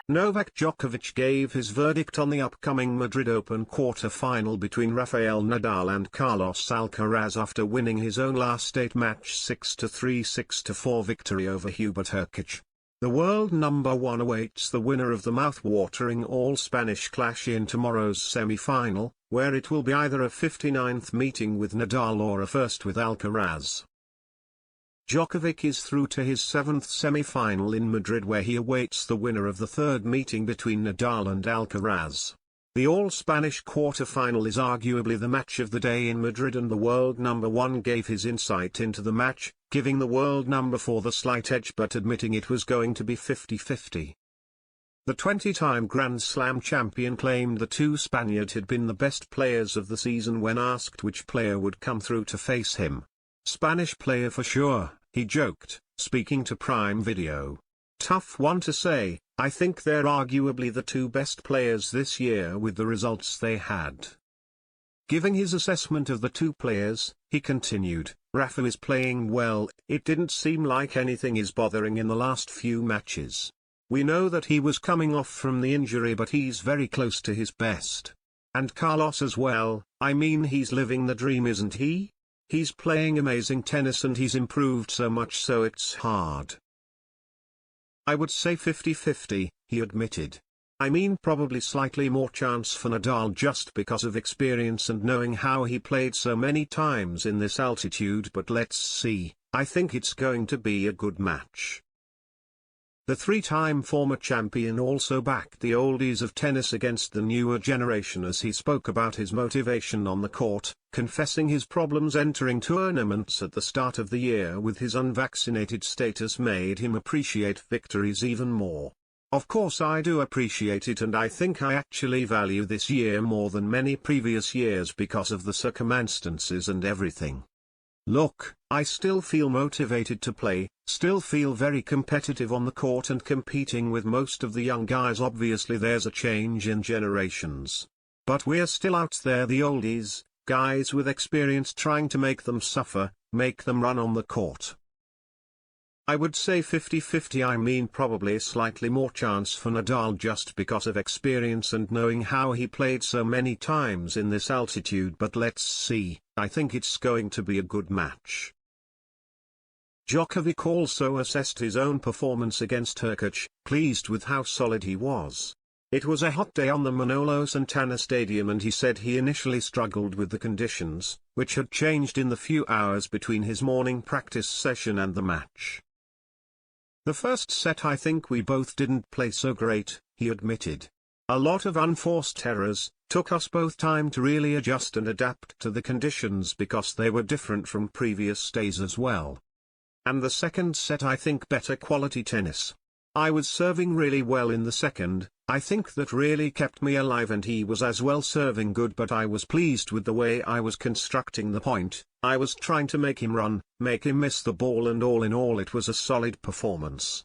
Novak Djokovic gave his verdict on the upcoming Madrid Open quarter-final between Rafael Nadal and Carlos Alcaraz after winning his own last 8-match 6-3 6-4 victory over Hubert Hurkacz. The world number one awaits the winner of the mouth-watering all-Spanish clash in tomorrow's semi-final, where it will be either a 59th meeting with Nadal or a first with Alcaraz. Djokovic is through to his 7th semi-final in Madrid, where he awaits the winner of the third meeting between Nadal and Alcaraz. The all-Spanish quarter-final is arguably the match of the day in Madrid, and the world number one gave his insight into the match, giving the world number 4 the slight edge but admitting it was going to be 50-50. The 20-time Grand Slam champion claimed the two Spaniards had been the best players of the season when asked which player would come through to face him. "Spanish player for sure," he joked, speaking to Prime Video. "Tough one to say, I think they're arguably the two best players this year with the results they had." Giving his assessment of the two players, he continued, "Rafa is playing well, it didn't seem like anything is bothering in the last few matches. We know that he was coming off from the injury, but he's very close to his best. And Carlos as well, I mean he's living the dream, isn't he? He's playing amazing tennis and he's improved so much, so it's hard." "I would say 50-50, he admitted. "I mean probably slightly more chance for Nadal just because of experience and knowing how he played so many times in this altitude, but let's see, I think it's going to be a good match." The three-time former champion also backed the oldies of tennis against the newer generation as he spoke about his motivation on the court, confessing his problems entering tournaments at the start of the year with his unvaccinated status made him appreciate victories even more. "Of course I do appreciate it, and I think I actually value this year more than many previous years because of the circumstances and everything. Look, I still feel motivated to play, still feel very competitive on the court and competing with most of the young guys. Obviously there's a change in generations. But we're still out there, the oldies, guys with experience, trying to make them suffer, make them run on the court. I would say 50-50, I mean probably slightly more chance for Nadal just because of experience and knowing how he played so many times in this altitude, but let's see, I think it's going to be a good match." Djokovic also assessed his own performance against Hurkacz, pleased with how solid he was. It was a hot day on the Manolo Santana Stadium and he said he initially struggled with the conditions, which had changed in the few hours between his morning practice session and the match. "The first set I think we both didn't play so great," he admitted. "A lot of unforced errors, took us both time to really adjust and adapt to the conditions because they were different from previous days as well. And the second set I think better quality tennis. I was serving really well in the second, I think that really kept me alive, and he was as well serving good, but I was pleased with the way I was constructing the point. I was trying to make him run, make him miss the ball, and all in all it was a solid performance."